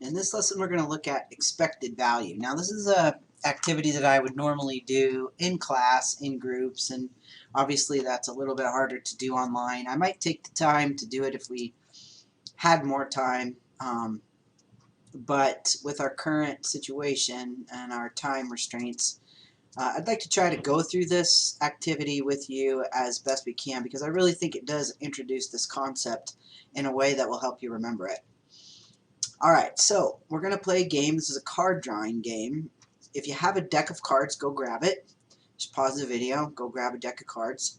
In this lesson, we're going to look at expected value. Now, this is a activity that I would normally do in class, in groups, and obviously that's a little bit harder to do online. I might take the time to do it if we had more time, but with our current situation and our time restraints, I'd like to try to go through this activity with you as best we can because I really think it does introduce this concept in a way that will help you remember it. Alright, so we're going to play a game. This is a card drawing game. If you have a deck of cards, go grab it. Just pause the video, go grab a deck of cards.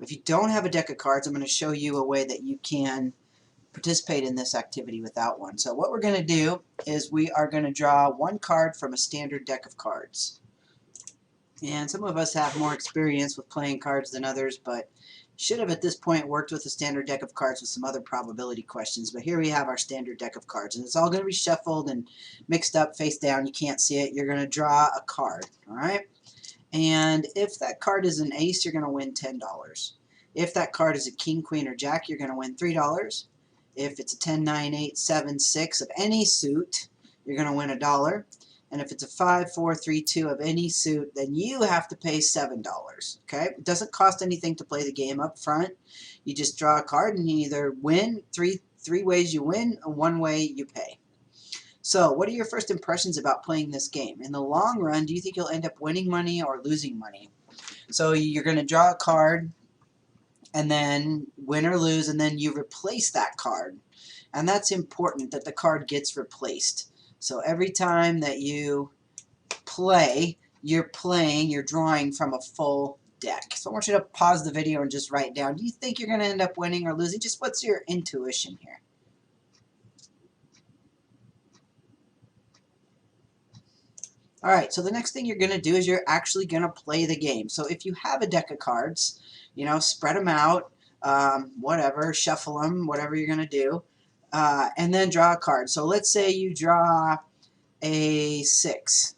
If you don't have a deck of cards, I'm going to show you a way that you can participate in this activity without one. So what we're going to do is we are going to draw one card from a standard deck of cards. And some of us have more experience with playing cards than others, but should have at this point worked with a standard deck of cards with some other probability questions. But here we have our standard deck of cards, and it's all going to be shuffled and mixed up face down. You can't see it. You're going to draw a card, all right? And if that card is an ace, you're going to win $10. If that card is a king, queen, or jack, you're going to win $3. If it's a 10, 9, 8, 7, 6 of any suit, you're going to win $1. And if it's a 5, 4, 3, 2 of any suit, then you have to pay $7. Okay? It doesn't cost anything to play the game up front. You just draw a card and you either win, three ways you win, and one way you pay. So, what are your first impressions about playing this game? In the long run, do you think you'll end up winning money or losing money? So, you're going to draw a card, and then win or lose, and then you replace that card. And that's important, that the card gets replaced. So every time that you play, you're drawing from a full deck. So I want you to pause the video and just write down, do you think you're going to end up winning or losing? Just what's your intuition here? Alright, so the next thing you're going to do is you're actually going to play the game. So if you have a deck of cards, you know, spread them out, whatever, shuffle them, whatever you're going to do. And then draw a card. So let's say you draw a 6.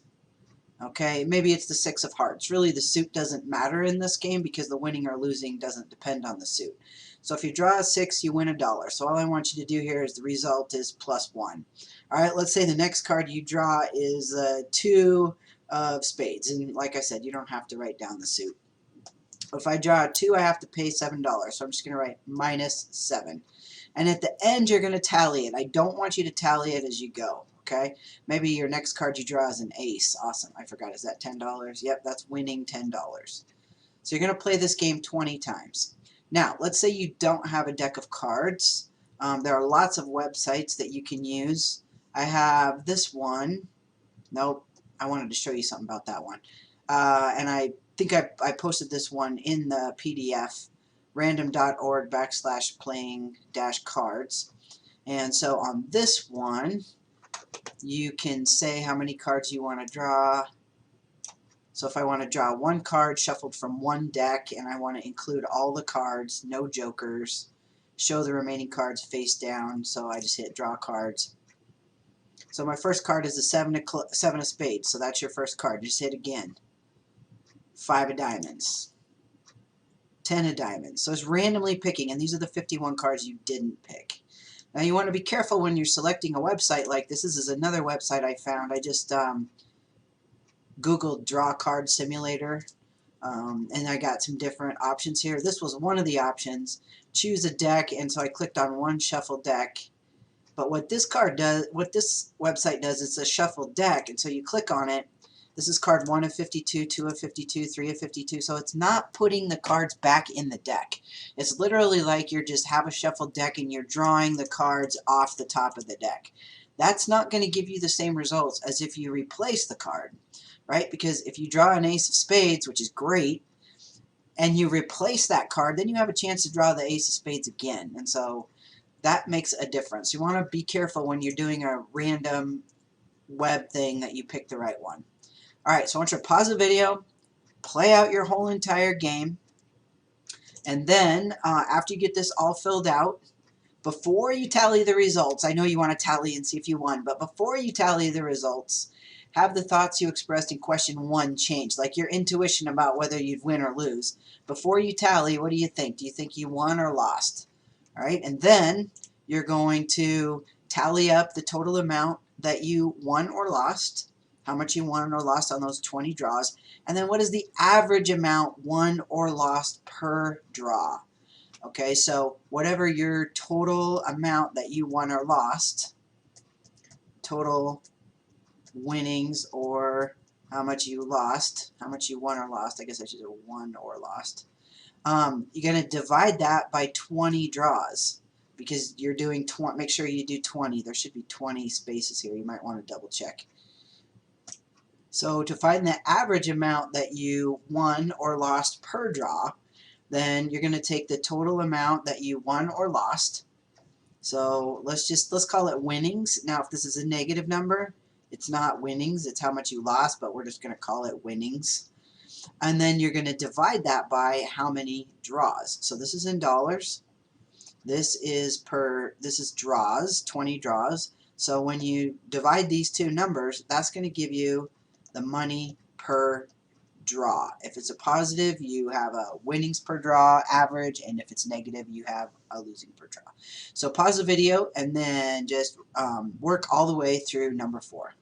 Okay, maybe it's the 6 of hearts. Really, the suit doesn't matter in this game because the winning or losing doesn't depend on the suit. So if you draw a 6, you win $1. So all I want you to do here is the result is +1. Alright, let's say the next card you draw is 2 of spades. And like I said, you don't have to write down the suit. If I draw a 2, I have to pay $7. So I'm just going to write -7. And at the end, you're going to tally it. I don't want you to tally it as you go. Okay? Maybe your next card you draw is an ace. Awesome. I forgot. Is that $10? Yep, that's winning $10. So you're going to play this game 20 times. Now, let's say you don't have a deck of cards. There are lots of websites that you can use. I have this one. Nope. I wanted to show you something about that one. And I think I posted this one in the PDF, random.org/playing-cards. And so on this one, you can say how many cards you want to draw. So if I want to draw one card shuffled from one deck and I want to include all the cards, no jokers, show the remaining cards face down, so I just hit draw cards. So my first card is the 7 of spades, so that's your first card. Just hit again. 5 of diamonds. 10 of diamonds. So it's randomly picking, and these are the 51 cards you didn't pick. Now you want to be careful when you're selecting a website like this. This is another website I found. I just Googled Draw Card Simulator, and I got some different options here. This was one of the options. Choose a deck, and so I clicked on one shuffle deck. But what this website does, it's a shuffle deck, and so you click on it. This is card 1 of 52, 2 of 52, 3 of 52, so it's not putting the cards back in the deck. It's literally like you just have a shuffled deck and you're drawing the cards off the top of the deck. That's not going to give you the same results as if you replace the card, right? Because if you draw an ace of spades, which is great, and you replace that card, then you have a chance to draw the ace of spades again. And so that makes a difference. You want to be careful when you're doing a random web thing that you pick the right one. Alright, so I want you to pause the video, play out your whole entire game, and then after you get this all filled out, before you tally the results, I know you want to tally and see if you won, but before you tally the results, have the thoughts you expressed in question 1 change, like your intuition about whether you'd win or lose. Before you tally, what do you think? Do you think you won or lost? Alright, and then you're going to tally up the total amount that you won or lost, how much you won or lost on those 20 draws, and then what is the average amount won or lost per draw. Okay, so whatever your total amount that you won or lost, total winnings or how much you lost, how much you won or lost, I guess I should say won or lost, you're going to divide that by 20 draws because you're doing 20, make sure you do 20. There should be 20 spaces here. You might want to double check. So to find the average amount that you won or lost per draw, then you're going to take the total amount that you won or lost. So let's call it winnings. Now if this is a negative number, it's not winnings, it's how much you lost, but we're just going to call it winnings. And then you're going to divide that by how many draws. So this is in dollars. This is draws, 20 draws. So when you divide these two numbers, that's going to give you the money per draw. If it's a positive, you have a winnings per draw average, and if it's negative, you have a losing per draw. So pause the video and then just work all the way through number 4.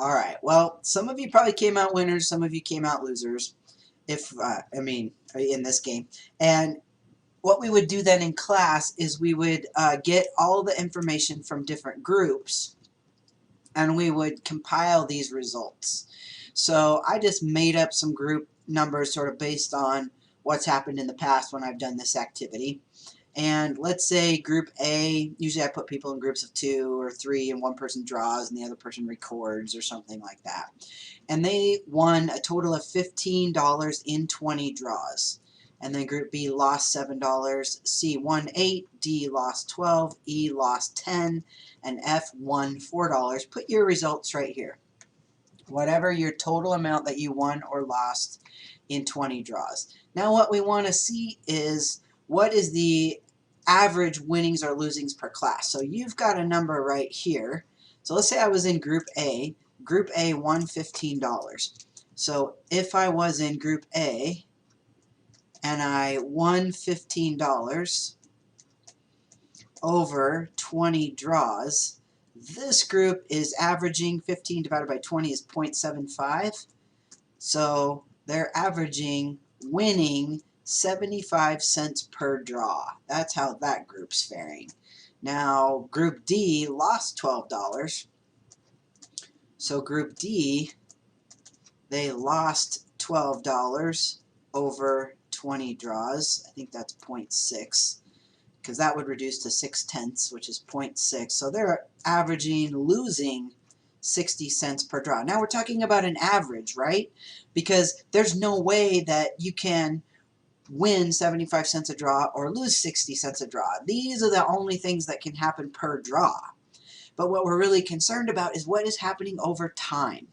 Alright, well, some of you probably came out winners, some of you came out losers, in this game. And what we would do then in class is we would get all the information from different groups and we would compile these results. So I just made up some group numbers sort of based on what's happened in the past when I've done this activity. And let's say group A, usually I put people in groups of 2 or 3 and one person draws and the other person records or something like that. And they won a total of $15 in 20 draws. And then group B lost $7, C won 8, D lost 12, E lost 10, and F won $4. Put your results right here. Whatever your total amount that you won or lost in 20 draws. Now what we want to see is what is the average winnings or losings per class. So you've got a number right here. So let's say I was in group A. Group A won $15. So if I was in group A and I won $15 over 20 draws, this group is averaging 15 divided by 20 is 0.75. So they're averaging winning 75 cents per draw. That's how that group's faring. Now, Group D lost $12. So Group D, they lost $12 over 20 draws. I think that's 0.6, because that would reduce to 6/10, which is 0.6. So they're losing 60 cents per draw. Now we're talking about an average, right? Because there's no way that you can win 75 cents a draw or lose 60 cents a draw. These are the only things that can happen per draw. But what we're really concerned about is what is happening over time,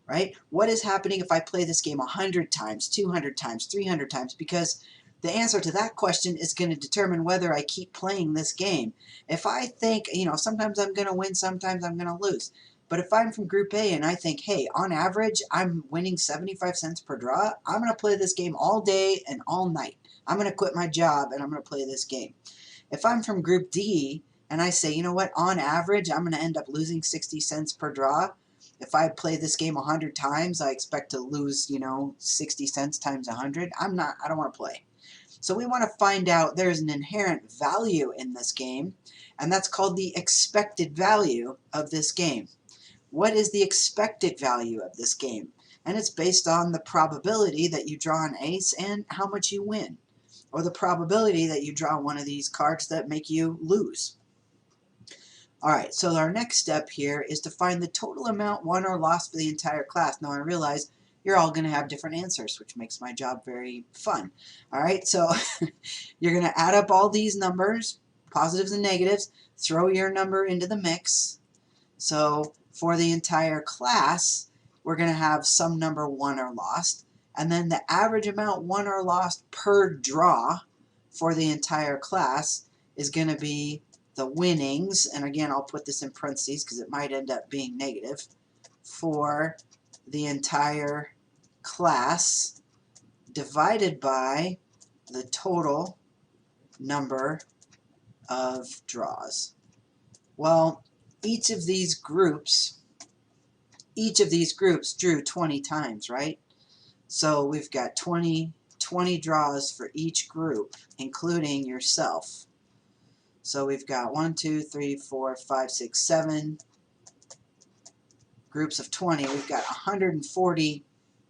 right? What is happening if I play this game 100 times, 200 times, 300 times? Because the answer to that question is going to determine whether I keep playing this game. If I think, sometimes I'm going to win, sometimes I'm going to lose. But if I'm from Group A and I think, hey, on average, I'm winning 75 cents per draw, I'm going to play this game all day and all night. I'm going to quit my job and I'm going to play this game. If I'm from Group D and I say, you know what, on average, I'm going to end up losing 60 cents per draw. If I play this game 100 times, I expect to lose, 60 cents times 100. I don't want to play. So we want to find out there's an inherent value in this game, and that's called the expected value of this game. What is the expected value of this game? And it's based on the probability that you draw an ace and how much you win, or the probability that you draw one of these cards that make you lose. Alright, so our next step here is to find the total amount won or lost for the entire class. Now I realize you're all going to have different answers, which makes my job very fun. Alright, so you're going to add up all these numbers, positives and negatives, throw your number into the mix. So for the entire class, we're going to have some number won or lost, and then the average amount won or lost per draw for the entire class is going to be the winnings, and again I'll put this in parentheses because it might end up being negative, for the entire class divided by the total number of draws. Well, each of these groups drew 20 times, right? So we've got 20 draws for each group, including yourself. So we've got 1, 2, 3, 4, 5, 6, 7 groups of 20. We've got 140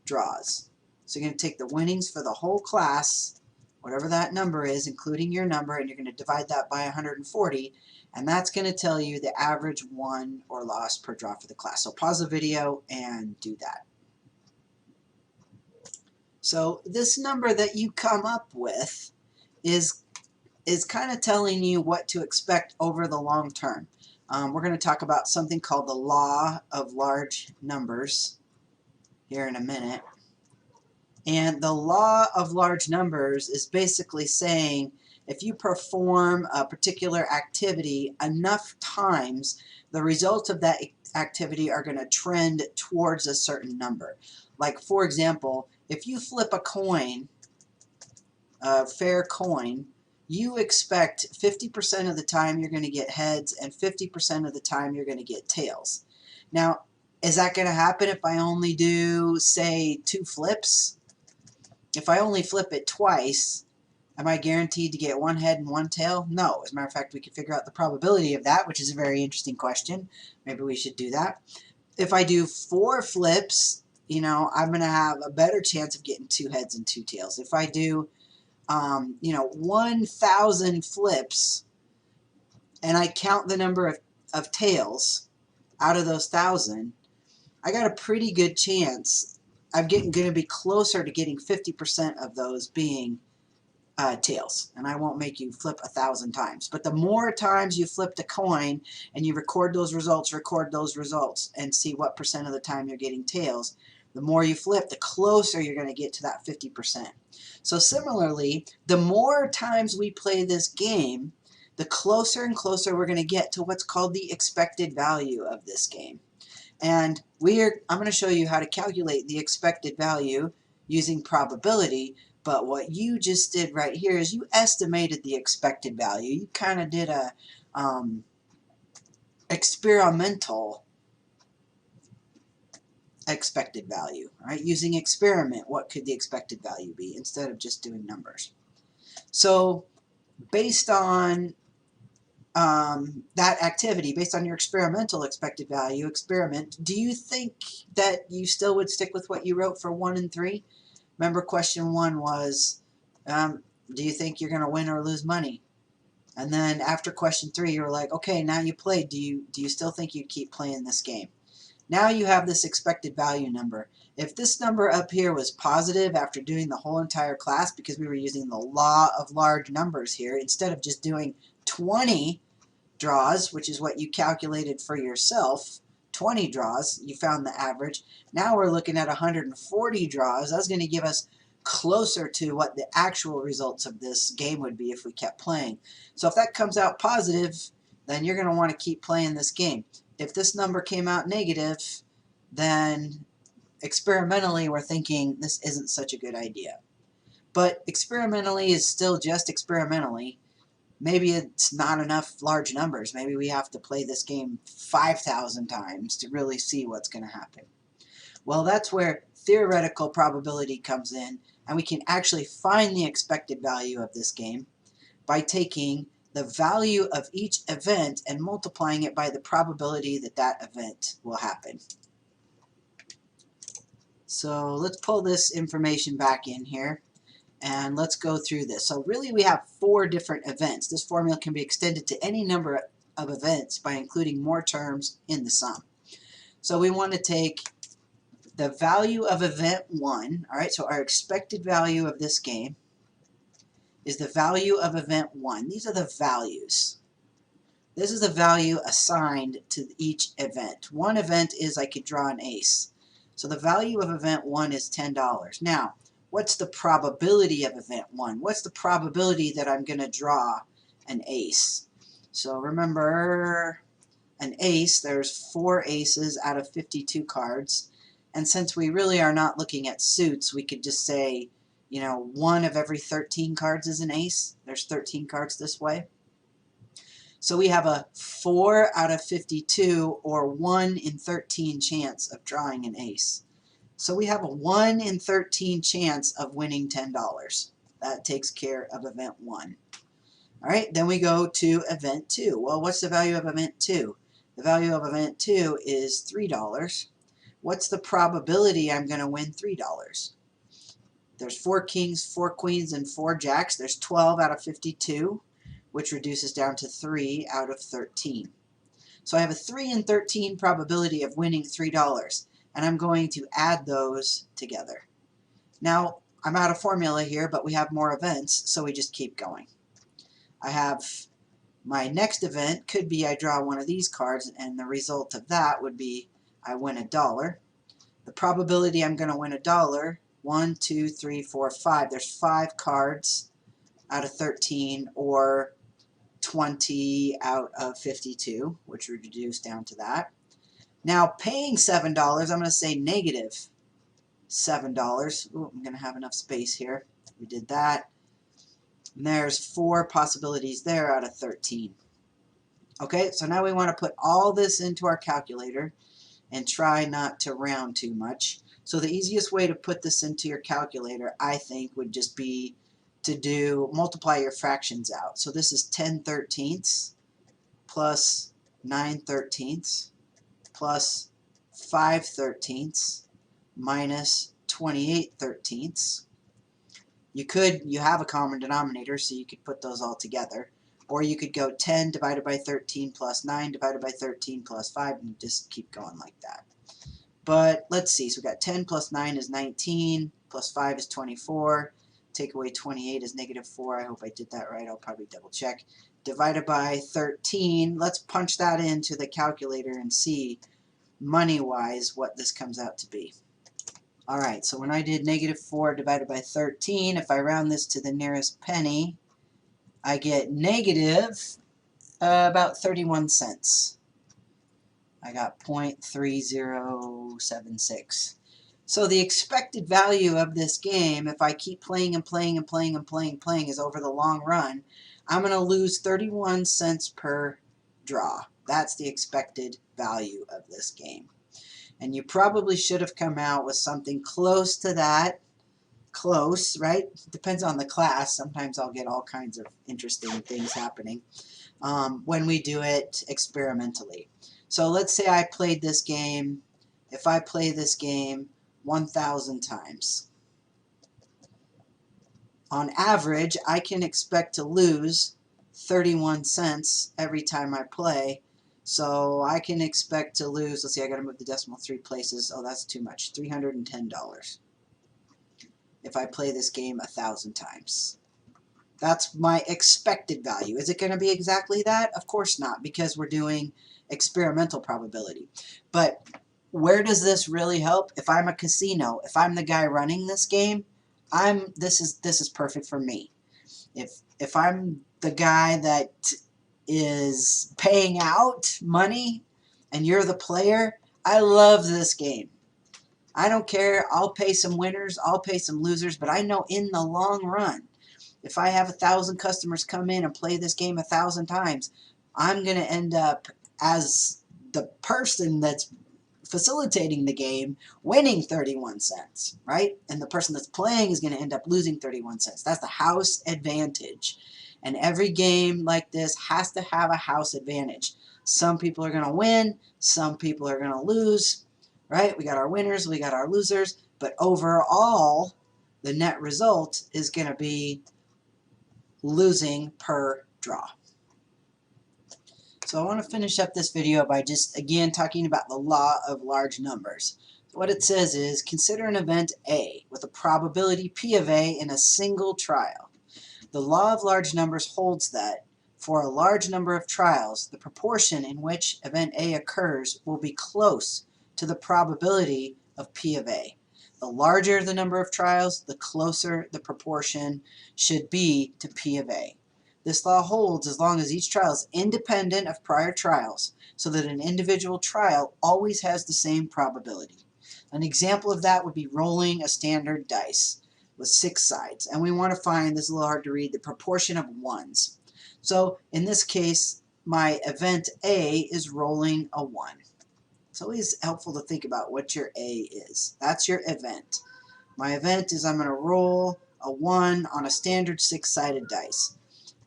draws. So you're going to take the winnings for the whole class, whatever that number is, including your number, and you're going to divide that by 140, and that's going to tell you the average won or lost per draw for the class. So pause the video and do that. So this number that you come up with is kind of telling you what to expect over the long term. We're going to talk about something called the law of large numbers here in a minute. And the law of large numbers is basically saying if you perform a particular activity enough times, the results of that activity are going to trend towards a certain number. Like, for example, if you flip a coin, a fair coin, you expect 50% of the time you're going to get heads and 50% of the time you're going to get tails. Now, is that going to happen if I only do, say, 2 flips? If I only flip it twice, am I guaranteed to get 1 head and 1 tail? No. As a matter of fact, we can figure out the probability of that, which is a very interesting question. Maybe we should do that. If I do 4 flips, you know, I'm going to have a better chance of getting 2 heads and 2 tails. If I do, you know, 1,000 flips, and I count the number of tails out of those 1,000, I got a pretty good chance I'm going to be closer to getting 50% of those being tails, and I won't make you flip 1,000 times. But the more times you flip the coin and you record those results, and see what percent of the time you're getting tails, the more you flip, the closer you're going to get to that 50%. So similarly, the more times we play this game, the closer and closer we're going to get to what's called the expected value of this game. And I'm going to show you how to calculate the expected value using probability, but what you just did right here is you estimated the expected value. You kind of did a experimental expected value, right? Using experiment, what could the expected value be instead of just doing numbers? So based on that activity, based on your experimental expected value experiment, do you think that you still would stick with what you wrote for 1 and 3? Remember, question 1 was, do you think you're going to win or lose money? And then after question 3, you were like, okay, now you played. Do you still think you'd keep playing this game? Now you have this expected value number. If this number up here was positive after doing the whole entire class, because we were using the law of large numbers here, instead of just doing 20 draws, which is what you calculated for yourself, 20 draws, you found the average. Now we're looking at 140 draws. That's going to give us closer to what the actual results of this game would be if we kept playing. So if that comes out positive, then you're going to want to keep playing this game. If this number came out negative, then experimentally we're thinking this isn't such a good idea. But experimentally is still just experimentally. Maybe it's not enough large numbers. Maybe we have to play this game 5,000 times to really see what's going to happen. Well, that's where theoretical probability comes in, and we can actually find the expected value of this game by taking the value of each event and multiplying it by the probability that that event will happen. So let's pull this information back in here. And let's go through this. So really we have 4 different events. This formula can be extended to any number of events by including more terms in the sum. So we want to take the value of event 1. All right, so our expected value of this game is the value of event 1. These are the values. This is the value assigned to each event. One event is I could draw an ace. So the value of event 1 is $10. Now, what's the probability of event 1? What's the probability that I'm going to draw an ace? So remember, an ace, there's 4 aces out of 52 cards. And since we really are not looking at suits, we could just say you know, 1 of every 13 cards is an ace. There's 13 cards this way. So we have a 4 out of 52 or 1 in 13 chance of drawing an ace. So we have a 1 in 13 chance of winning $10. That takes care of event 1. All right, then we go to event 2. Well, what's the value of event 2? The value of event 2 is $3. What's the probability I'm going to win $3? There's 4 kings, 4 queens, and 4 jacks. There's 12 out of 52, which reduces down to 3 out of 13. So I have a 3 in 13 probability of winning $3, and I'm going to add those together. Now, I'm out of formula here, but we have more events, so we just keep going. I have my next event could be I draw one of these cards, and the result of that would be I win $1. The probability I'm going to win $1, 1, 2, 3, 4, 5. There's 5 cards out of 13, or 20 out of 52, which would reduce down to that. Now, paying $7, I'm going to say negative $7. Ooh, I'm going to have enough space here. We did that. And there's 4 possibilities there out of 13. Okay, so now we want to put all this into our calculator and try not to round too much. So the easiest way to put this into your calculator, I think, would just be to multiply your fractions out. So this is 10/13 plus 9/13 plus 5/13 minus 28/13. You have a common denominator, so you could put those all together. Or you could go 10 divided by 13 plus 9 divided by 13 plus 5, and just keep going like that. But let's see, so we got 10 plus 9 is 19, plus 5 is 24, take away 28 is negative 4. I hope I did that right. I'll probably double check. Divided by 13, let's punch that into the calculator and see money-wise what this comes out to be. Alright, so when I did negative 4 divided by 13, if I round this to the nearest penny, I get negative about 31 cents. I got 0.3076. So the expected value of this game, if I keep playing and playing and playing and playing and playing, is over the long run, I'm going to lose 31 cents per draw. That's the expected value of this game. And you probably should have come out with something close to that. Close, right? Depends on the class. Sometimes I'll get all kinds of interesting things happening when we do it experimentally. So let's say I played this game. If I play this game 1,000 times, on average, I can expect to lose 31 cents every time I play. So I can expect to lose, let's see, I got to move the decimal 3 places. Oh, that's too much. $310 if I play this game 1,000 times. That's my expected value. Is it going to be exactly that? Of course not, because we're doing experimental probability. But where does this really help? If I'm a casino, if I'm the guy running this game, this is perfect for me. If I'm the guy that is paying out money and you're the player, I love this game. I don't care. I'll pay some winners, I'll pay some losers, but I know in the long run, if I have 1,000 customers come in and play this game 1,000 times, I'm going to end up, as the person that's facilitating the game, winning 31 cents, right? And the person that's playing is going to end up losing 31 cents. That's the house advantage. And every game like this has to have a house advantage. Some people are going to win, some people are going to lose, right? We got our winners, we got our losers, but overall, the net result is going to be losing per draw. So I want to finish up this video by just again talking about the law of large numbers. What it says is, consider an event A with a probability P of A in a single trial. The law of large numbers holds that for a large number of trials, the proportion in which event A occurs will be close to the probability of P of A. The larger the number of trials, the closer the proportion should be to P of A. This law holds as long as each trial is independent of prior trials, so that an individual trial always has the same probability. An example of that would be rolling a standard dice. with 6 sides. And we want to find, this is a little hard to read, the proportion of ones. So in this case, my event A is rolling a 1. It's always helpful to think about what your A is. That's your event. My event is I'm going to roll a 1 on a standard 6-sided dice.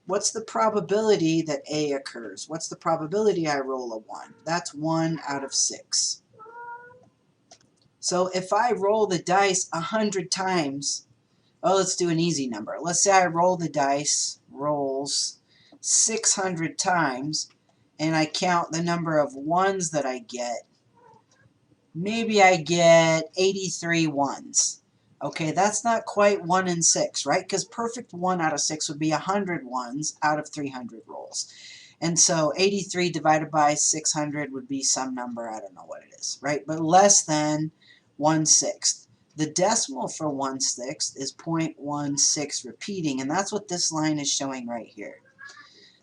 What's the probability that A occurs? What's the probability I roll a 1? That's 1 out of 6. So if I roll the dice 100 times, oh, let's do an easy number. Let's say I roll the dice, rolls 600 times, and I count the number of ones that I get. Maybe I get 83 ones. Okay, that's not quite 1 in 6, right? Because perfect 1 out of 6 would be 100 ones out of 300 rolls. And so 83 divided by 600 would be some number, I don't know what it is, right? But less than 1/6. The decimal for 1/6 is 0.16 repeating, and that's what this line is showing right here.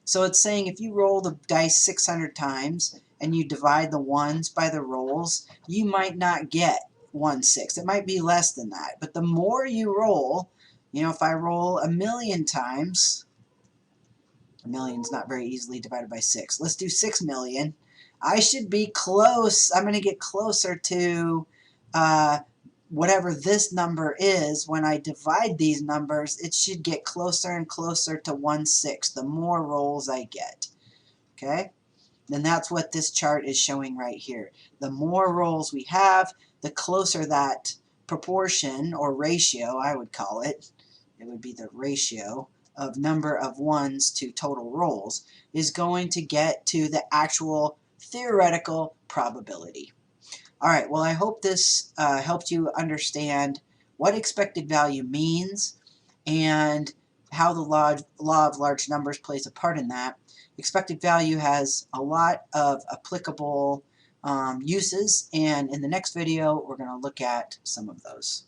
So it's saying if you roll the dice 600 times and you divide the ones by the rolls, you might not get 1/6. It might be less than that. But the more you roll, you know, if I roll 1,000,000 times, a million's not very easily divided by 6. Let's do 6 million. I should be close. I'm going to get closer to whatever this number is. When I divide these numbers, it should get closer and closer to 1/6 the more rolls I get. Okay? And that's what this chart is showing right here. The more rolls we have, the closer that proportion, or ratio, I would call it, it would be the ratio of number of ones to total rolls, is going to get to the actual theoretical probability. All right, well, I hope this helped you understand what expected value means and how the law of large numbers plays a part in that. Expected value has a lot of applicable uses, and in the next video, we're going to look at some of those.